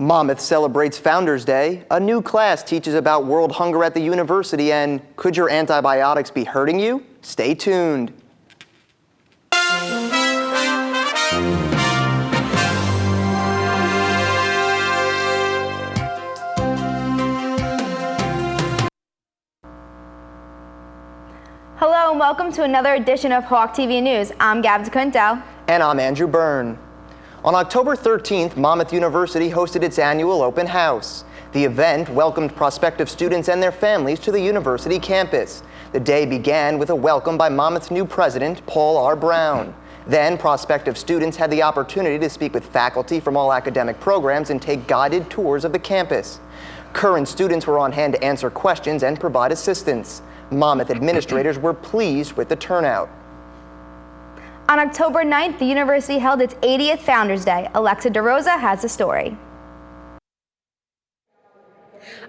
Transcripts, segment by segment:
Monmouth celebrates Founders Day. A new class teaches about world hunger at the university and could your antibiotics be hurting you? Stay tuned. Hello and welcome to another edition of Hawk TV News. I'm Gab DeCunto. And I'm Andrew Byrne. On October 13th, Monmouth University hosted its annual open house. The event welcomed prospective students and their families to the university campus. The day began with a welcome by Monmouth's new president, Paul R. Brown. Then, prospective students had the opportunity to speak with faculty from all academic programs and take guided tours of the campus. Current students were on hand to answer questions and provide assistance. Monmouth administrators were pleased with the turnout. On October 9th, the university held its 80th Founders Day. Alexa DeRosa has the story.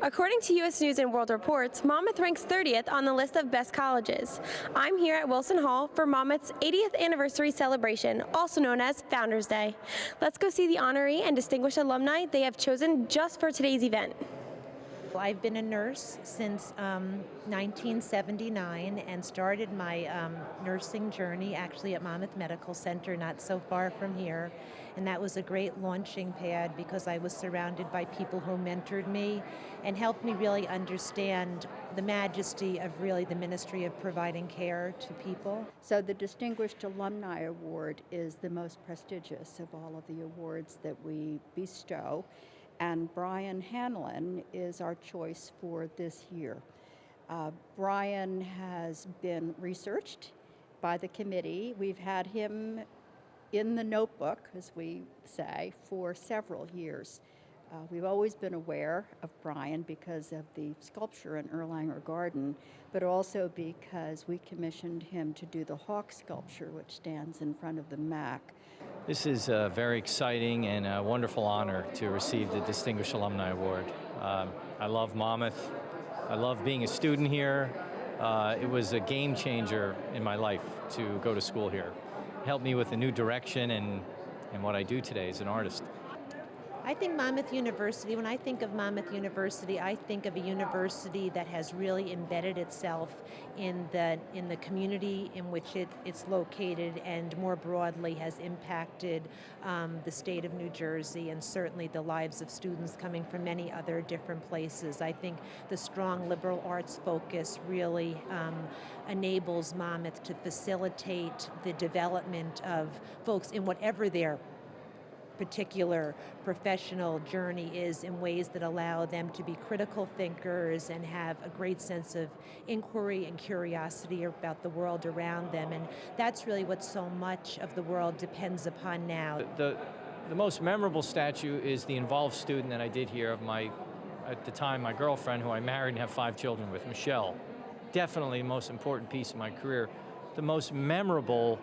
According to U.S. News and World Reports, Monmouth ranks 30th on the list of best colleges. I'm here at Wilson Hall for Monmouth's 80th anniversary celebration, also known as Founders Day. Let's go see the honoree and distinguished alumni they have chosen just for today's event. I've been a nurse since 1979 and started my nursing journey actually at Monmouth Medical Center, not so far from here. And that was a great launching pad because I was surrounded by people who mentored me and helped me really understand the majesty of really the ministry of providing care to people. So the Distinguished Alumni Award is the most prestigious of all of the awards that we bestow. And Brian Hanlon is our choice for this year. Brian has been researched by the committee. We've had him in the notebook, as we say, for several years. We've always been aware of Brian because of the sculpture in Erlanger Garden, but also because we commissioned him to do the hawk sculpture, which stands in front of the MAC. This is a very exciting and a wonderful honor to receive the Distinguished Alumni Award. I love Monmouth. I love being a student here. It was a game changer in my life to go to school here. It helped me with a new direction and what I do today as an artist. I think Monmouth University, when I think of Monmouth University, I think of a university that has really embedded itself in the community in which it's located and more broadly has impacted the state of New Jersey and certainly the lives of students coming from many other different places. I think the strong liberal arts focus really enables Monmouth to facilitate the development of folks in whatever their particular professional journey is in ways that allow them to be critical thinkers and have a great sense of inquiry and curiosity about the world around them. And that's really what so much of the world depends upon now. The most memorable statue is the involved student that I did here of at the time, my girlfriend, who I married and have 5 children with, Michelle. Definitely the most important piece of my career. The most memorable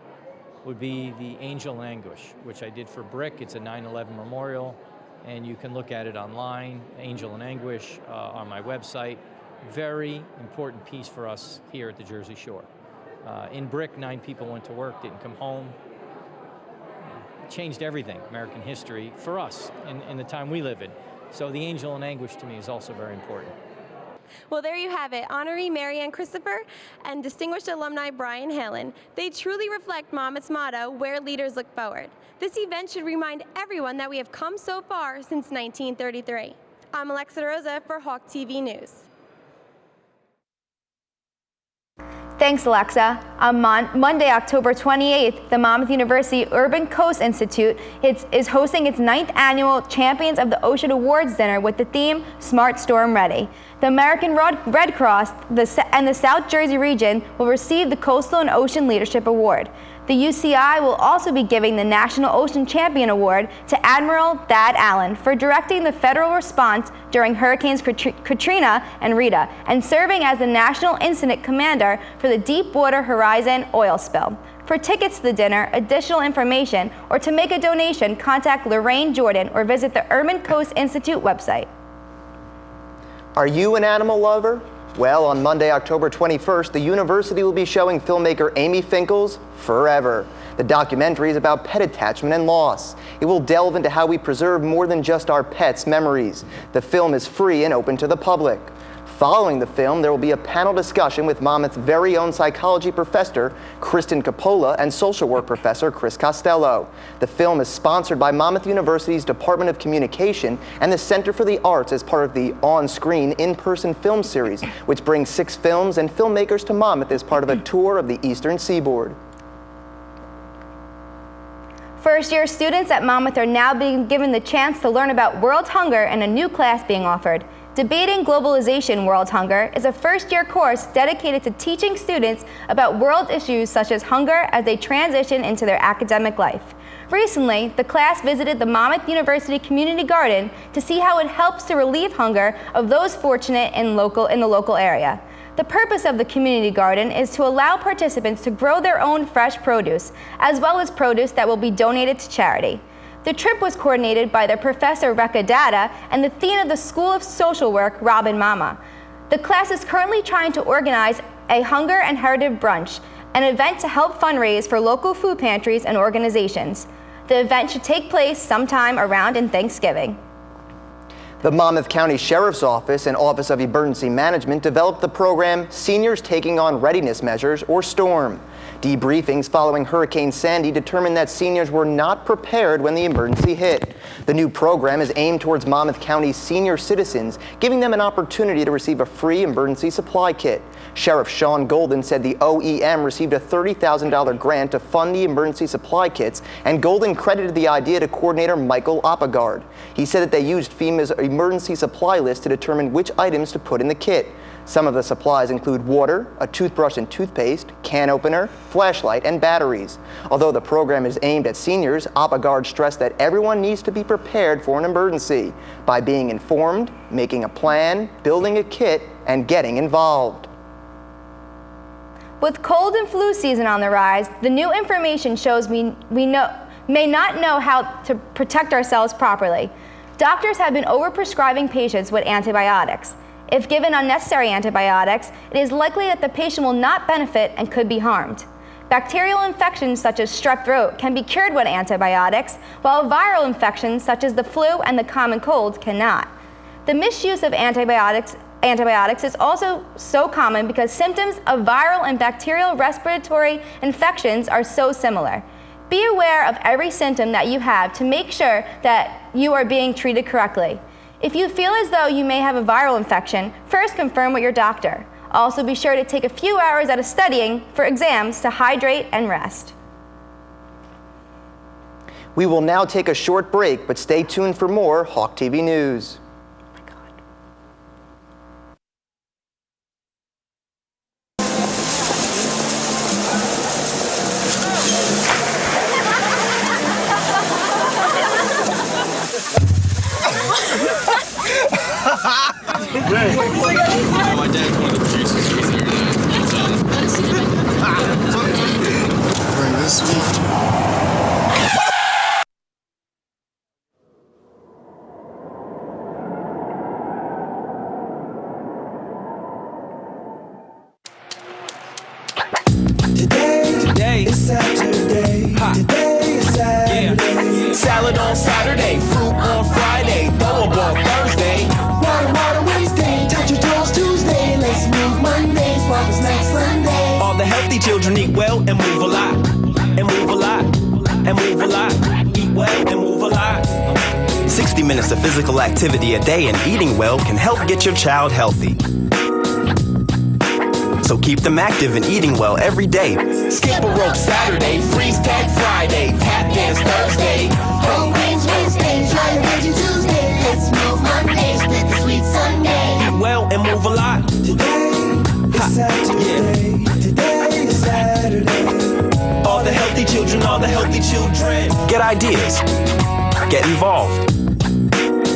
would be the Angel in Anguish, which I did for Brick. It's a 9/11 memorial, and you can look at it online, Angel in Anguish, on my website. Very important piece for us here at the Jersey Shore. In Brick, 9 people went to work, didn't come home. It changed everything, American history, for us in the time we live in. So the Angel in Anguish to me is also very important. Well, there you have it, honoree Marianne Christopher and distinguished alumni Brian Hanlon. They truly reflect Monmouth's motto, where leaders look forward. This event should remind everyone that we have come so far since 1933. I'm Alexa DeRosa for Hawk TV News. Thanks, Alexa. On Monday, October 28th, the Monmouth University Urban Coast Institute is hosting its 9th annual Champions of the Ocean Awards dinner with the theme Smart Storm Ready. The American Red Cross and the South Jersey region will receive the Coastal and Ocean Leadership Award. The UCI will also be giving the National Ocean Champion Award to Admiral Thad Allen for directing the federal response during Hurricanes Katrina and Rita and serving as the National Incident Commander for the Deepwater Horizon oil spill. For tickets to the dinner, additional information, or to make a donation, contact Lorraine Jordan or visit the Urban Coast Institute website. Are you an animal lover? Well, on Monday, October 21st, the university will be showing filmmaker Amy Finkel's Forever. The documentary is about pet attachment and loss. It will delve into how we preserve more than just our pets' memories. The film is free and open to the public. Following the film, there will be a panel discussion with Monmouth's very own psychology professor, Kristen Coppola, and social work professor, Chris Costello. The film is sponsored by Monmouth University's Department of Communication and the Center for the Arts as part of the on-screen, in-person film series, which brings 6 films and filmmakers to Monmouth as part of a tour of the Eastern Seaboard. First-year students at Monmouth are now being given the chance to learn about world hunger and a new class being offered. Debating Globalization World Hunger is a first-year course dedicated to teaching students about world issues such as hunger as they transition into their academic life. Recently, the class visited the Monmouth University Community Garden to see how it helps to relieve hunger of those fortunate in the local area. The purpose of the community garden is to allow participants to grow their own fresh produce, as well as produce that will be donated to charity. The trip was coordinated by their professor, Rekha Datta, and the dean of the School of Social Work, Robin Mama. The class is currently trying to organize a Hunger and Heritage Brunch, an event to help fundraise for local food pantries and organizations. The event should take place sometime around in Thanksgiving. The Monmouth County Sheriff's Office and Office of Emergency Management developed the program Seniors Taking on Readiness Measures, or STORM. Debriefings following Hurricane Sandy determined that seniors were not prepared when the emergency hit. The new program is aimed towards Monmouth County's senior citizens, giving them an opportunity to receive a free emergency supply kit. Sheriff Sean Golden said the OEM received a $30,000 grant to fund the emergency supply kits, and Golden credited the idea to coordinator Michael Oppegard. He said that they used FEMA's emergency supply list to determine which items to put in the kit. Some of the supplies include water, a toothbrush and toothpaste, can opener, flashlight, and batteries. Although the program is aimed at seniors, Oppegard stressed that everyone needs to be prepared for an emergency by being informed, making a plan, building a kit, and getting involved. With cold and flu season on the rise, the new information shows we may not know how to protect ourselves properly. Doctors have been overprescribing patients with antibiotics. If given unnecessary antibiotics, it is likely that the patient will not benefit and could be harmed. Bacterial infections such as strep throat can be cured with antibiotics, while viral infections such as the flu and the common cold cannot. The misuse of antibiotics is also so common because symptoms of viral and bacterial respiratory infections are so similar. Be aware of every symptom that you have to make sure that you are being treated correctly. If you feel as though you may have a viral infection, first confirm with your doctor. Also be sure to take a few hours out of studying for exams to hydrate and rest. We will now take a short break, but stay tuned for more Hawk TV News. My dad's one of the producers who's there Bring this week. Today is Saturday. Today is Saturday. Yeah. Salad on Saturday, fruit on Friday, bubble ball Thursday. Water Wednesday, touch your toes Tuesday. Let's move Mondays, Waffles next Sunday. All the healthy children eat well and move a lot. And move a lot. And move a lot. Eat well and move a lot. 60 minutes of physical activity a day and eating well can help get your child healthy. So keep them active and eating well every day. Skip a rope Saturday, freeze tag Friday, tap dance Thursday. Whole grains Wednesday, try a veggie Tuesday. Let's move Mondays with the sweet Sunday. Eat well and move a lot. Today is Saturday. Yeah. Today is Saturday. All the healthy children, all the healthy children. Get ideas. Get involved.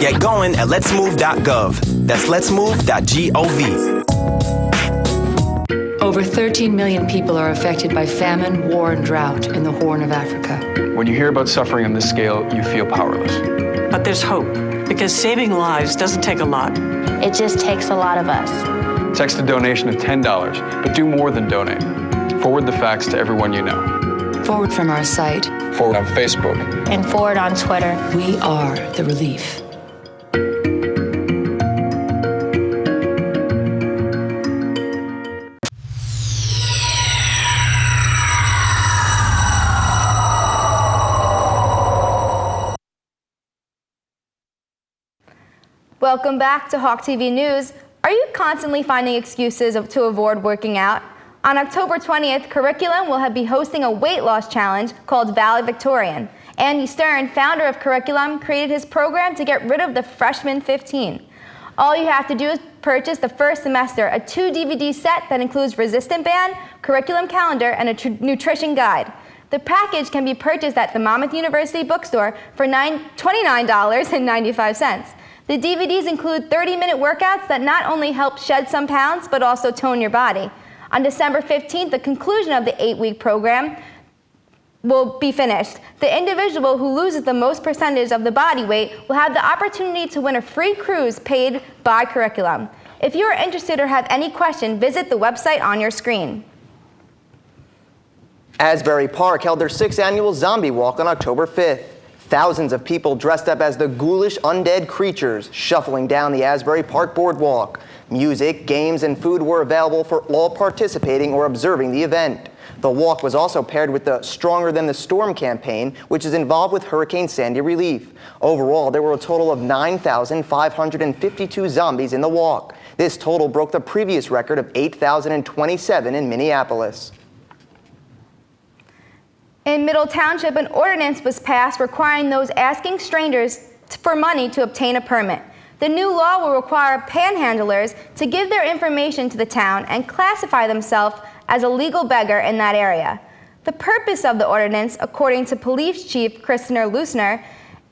Get going at letsmove.gov. That's letsmove.gov. Over 13 million people are affected by famine, war, and drought in the Horn of Africa. When you hear about suffering on this scale, you feel powerless. But there's hope, because saving lives doesn't take a lot. It just takes a lot of us. Text a donation of $10, but do more than donate. Forward the facts to everyone you know. Forward from our site. Forward on Facebook. And forward on Twitter. We are the relief. Welcome back to Hawk TV News. Are you constantly finding excuses to avoid working out? On October 20th, Curriculum will be hosting a weight loss challenge called Valedictorian. Andy Stern, founder of Curriculum, created his program to get rid of the Freshman 15. All you have to do is purchase the first semester a 2-DVD set that includes Resistant Band, Curriculum Calendar, and a nutrition guide. The package can be purchased at the Monmouth University bookstore for $29.95. The DVDs include 30-minute workouts that not only help shed some pounds, but also tone your body. On December 15th, the conclusion of the 8-week program will be finished. The individual who loses the most percentage of the body weight will have the opportunity to win a free cruise paid by Curriculum. If you are interested or have any question, visit the website on your screen. Asbury Park held their 6th annual Zombie Walk on October 5th. Thousands of people dressed up as the ghoulish undead creatures shuffling down the Asbury Park boardwalk. Music, games, and food were available for all participating or observing the event. The walk was also paired with the Stronger Than the Storm campaign, which is involved with Hurricane Sandy relief. Overall, there were a total of 9,552 zombies in the walk. This total broke the previous record of 8,027 in Minneapolis. In Middle Township, an ordinance was passed requiring those asking strangers for money to obtain a permit. The new law will require panhandlers to give their information to the town and classify themselves as a legal beggar in that area. The purpose of the ordinance, according to Police Chief Christopher Lusner,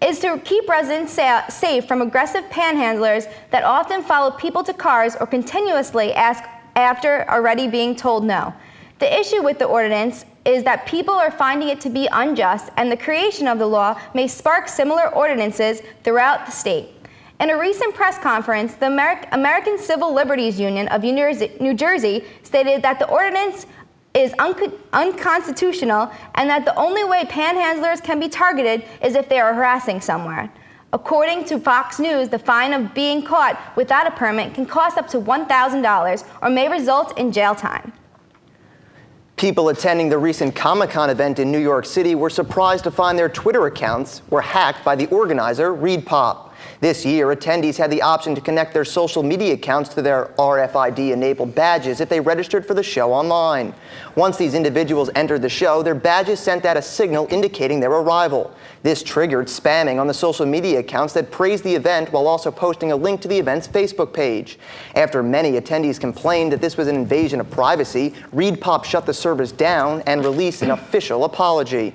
is to keep residents safe from aggressive panhandlers that often follow people to cars or continuously ask after already being told no. The issue with the ordinance is that people are finding it to be unjust, and the creation of the law may spark similar ordinances throughout the state. In a recent press conference, the American Civil Liberties Union of New Jersey stated that the ordinance is unconstitutional and that the only way panhandlers can be targeted is if they are harassing someone. According to Fox News, the fine of being caught without a permit can cost up to $1,000 or may result in jail time. People attending the recent Comic-Con event in New York City were surprised to find their Twitter accounts were hacked by the organizer, ReedPop. This year, attendees had the option to connect their social media accounts to their RFID-enabled badges if they registered for the show online. Once these individuals entered the show, their badges sent out a signal indicating their arrival. This triggered spamming on the social media accounts that praised the event while also posting a link to the event's Facebook page. After many attendees complained that this was an invasion of privacy, ReedPop shut the servers down and released an official apology.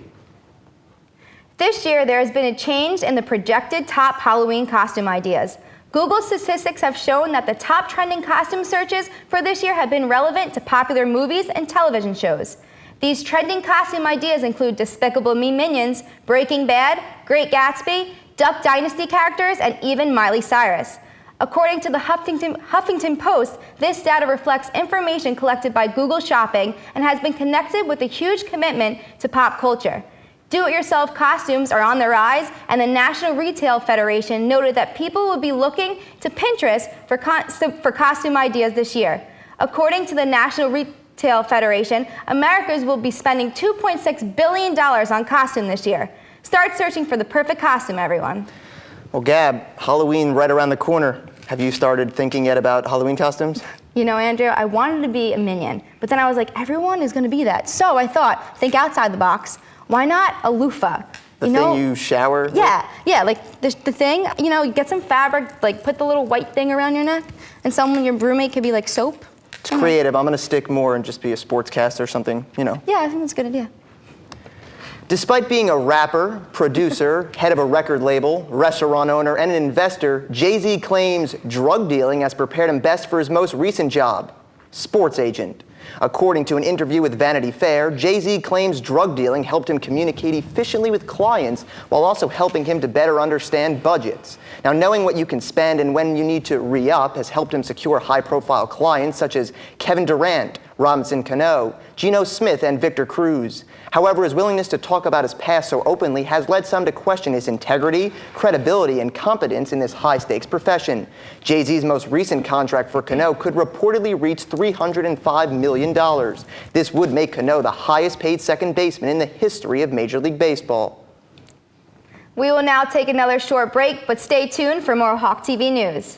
This year, there has been a change in the projected top Halloween costume ideas. Google statistics have shown that the top trending costume searches for this year have been relevant to popular movies and television shows. These trending costume ideas include Despicable Me Minions, Breaking Bad, Great Gatsby, Duck Dynasty characters, and even Miley Cyrus. According to the Huffington Post, this data reflects information collected by Google Shopping and has been connected with a huge commitment to pop culture. Do-it-yourself costumes are on the rise, and the National Retail Federation noted that people will be looking to Pinterest for costume ideas this year. According to the National Retail Federation, Americans will be spending $2.6 billion on costume this year. Start searching for the perfect costume, everyone. Well, Gab, Halloween right around the corner. Have you started thinking yet about Halloween costumes? You know, Andrew, I wanted to be a minion, but then I was like, everyone is going to be that. So I thought, think outside the box. Why not a loofah? The thing you shower with? Yeah, like the thing, you know, get some fabric, like put the little white thing around your neck, and your roommate could be like soap. It's creative. I'm going to stick more and just be a sportscaster or something, you know. Yeah, I think that's a good idea. Despite being a rapper, producer, head of a record label, restaurant owner, and an investor, Jay-Z claims drug dealing has prepared him best for his most recent job, sports agent. According to an interview with Vanity Fair, Jay-Z claims drug dealing helped him communicate efficiently with clients while also helping him to better understand budgets. Now, knowing what you can spend and when you need to re-up has helped him secure high-profile clients such as Kevin Durant, Robinson Cano, Geno Smith, and Victor Cruz. However, his willingness to talk about his past so openly has led some to question his integrity, credibility, and competence in this high-stakes profession. Jay-Z's most recent contract for Cano could reportedly reach $305 million. This would make Cano the highest-paid second baseman in the history of Major League Baseball. We will now take another short break, but stay tuned for more Hawk TV news.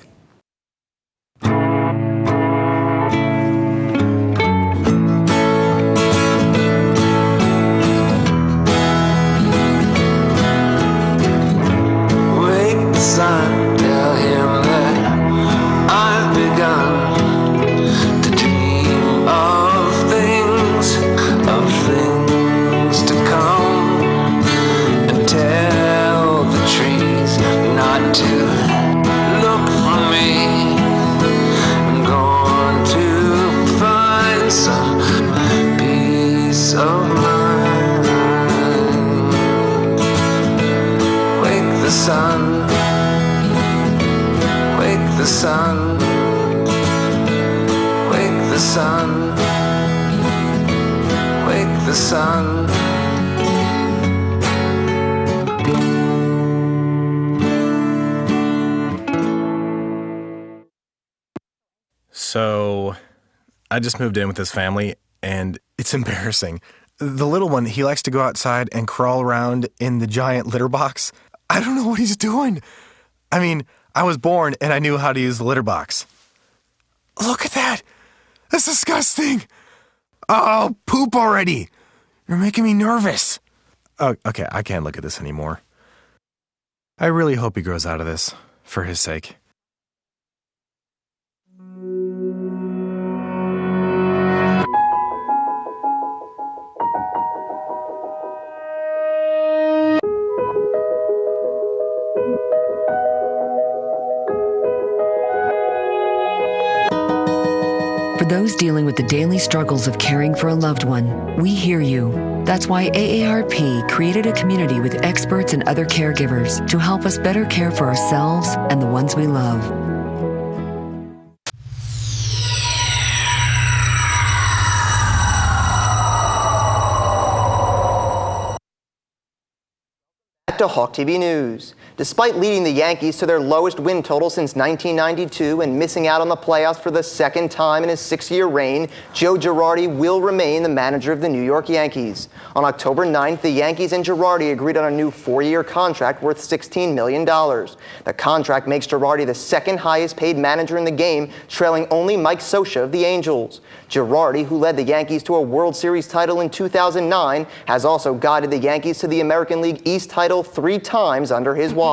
Son, tell him that I've begun to dream of things to come, and tell the trees not to look for me. I'm going to find some peace of mind. Wake the sun. Wake the sun, wake the sun, wake the sun. So, I just moved in with this family, and it's embarrassing. The little one, he likes to go outside and crawl around in the giant litter box. I don't know what he's doing. I mean, I was born and I knew how to use the litter box. Look at that! That's disgusting! Oh, poop already! You're making me nervous. Oh, okay, I can't look at this anymore. I really hope he grows out of this, for his sake. For those dealing with the daily struggles of caring for a loved one, we hear you. That's why AARP created a community with experts and other caregivers to help us better care for ourselves and the ones we love. Back to Hawk TV News. Despite leading the Yankees to their lowest win total since 1992 and missing out on the playoffs for the second time in his 6-year reign, Joe Girardi will remain the manager of the New York Yankees. On October 9th, the Yankees and Girardi agreed on a new 4-year contract worth $16 million. The contract makes Girardi the second highest paid manager in the game, trailing only Mike Scioscia of the Angels. Girardi, who led the Yankees to a World Series title in 2009, has also guided the Yankees to the American League East title 3 times under his watch.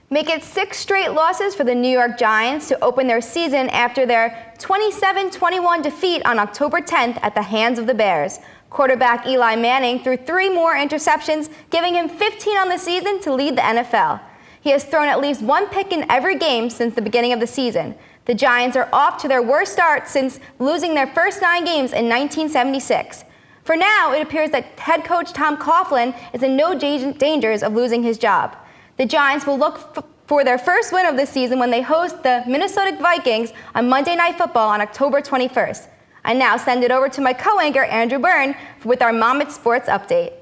Make it 6 straight losses for the New York Giants to open their season after their 27-21 defeat on October 10th at the hands of the Bears. Quarterback Eli Manning threw 3 more interceptions, giving him 15 on the season to lead the NFL. He has thrown at least 1 pick in every game since the beginning of the season. The Giants are off to their worst start since losing their first 9 games in 1976. For now, it appears that head coach Tom Coughlin is in no dangers of losing his job. The Giants will look for their first win of the season when they host the Minnesota Vikings on Monday Night Football on October 21st. I now send it over to my co-anchor Andrew Byrne with our Monmouth Sports Update.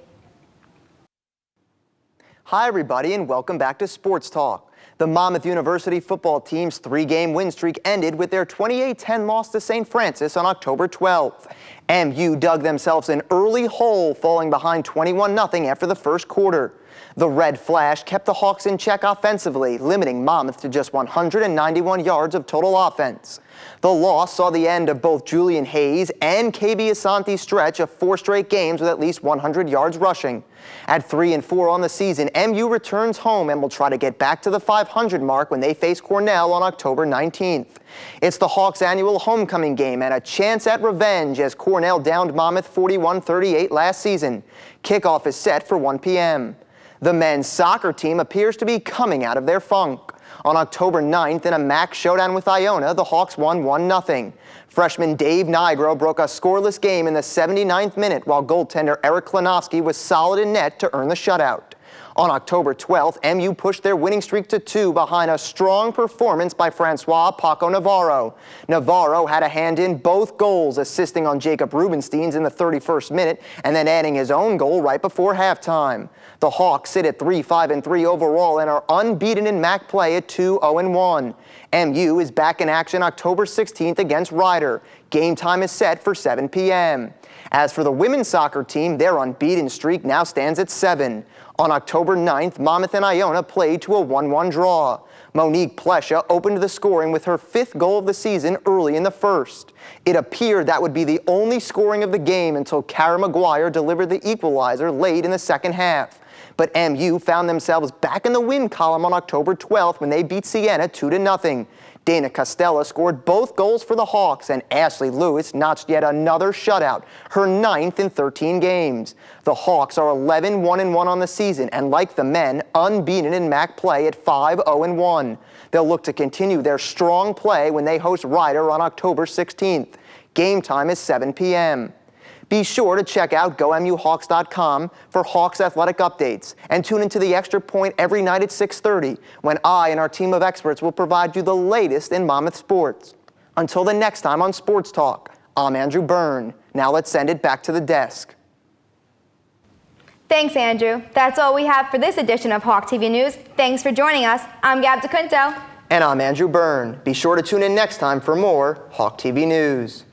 Hi everybody and welcome back to Sports Talk. The Monmouth University football team's 3-game win streak ended with their 28-10 loss to St. Francis on October 12th. MU dug themselves an early hole, falling behind 21-0 after the first quarter. The Red Flash kept the Hawks in check offensively, limiting Monmouth to just 191 yards of total offense. The loss saw the end of both Julian Hayes and KB Asante's stretch of 4 straight games with at least 100 yards rushing. At 3-4 on the season, MU returns home and will try to get back to the 500 mark when they face Cornell on October 19th. It's the Hawks' annual homecoming game and a chance at revenge as Cornell downed Monmouth 41-38 last season. Kickoff is set for 1 p.m. The men's soccer team appears to be coming out of their funk. On October 9th, in a MAC showdown with Iona, the Hawks won 1-0. Freshman Dave Nigro broke a scoreless game in the 79th minute, while goaltender Eric Klinowski was solid in net to earn the shutout. On October 12th, MU pushed their winning streak to 2 behind a strong performance by Francois Paco Navarro. Navarro had a hand in both goals, assisting on Jacob Rubenstein's in the 31st minute and then adding his own goal right before halftime. The Hawks sit at 3-5-3 overall and are unbeaten in MAC play at 2-0-1. MU is back in action October 16th against Rider. Game time is set for 7 p.m. As for the women's soccer team, their unbeaten streak now stands at 7. On October 9th, Monmouth and Iona played to a 1-1 draw. Monique Plesha opened the scoring with her 5th goal of the season early in the first. It appeared that would be the only scoring of the game until Kara Maguire delivered the equalizer late in the second half. But MU found themselves back in the win column on October 12th when they beat Siena 2-0. Dana Costella scored both goals for the Hawks, and Ashley Lewis notched yet another shutout, her 9th in 13 games. The Hawks are 11-1-1 on the season, and like the men, unbeaten in MAC play at 5-0-1. They'll look to continue their strong play when they host Rider on October 16th. Game time is 7 p.m. Be sure to check out GoMUHawks.com for Hawks athletic updates and tune into the Extra Point every night at 6:30 when I and our team of experts will provide you the latest in Monmouth sports. Until the next time on Sports Talk, I'm Andrew Byrne. Now let's send it back to the desk. Thanks, Andrew. That's all we have for this edition of Hawk TV News. Thanks for joining us. I'm Gab DeQuinto. And I'm Andrew Byrne. Be sure to tune in next time for more Hawk TV News.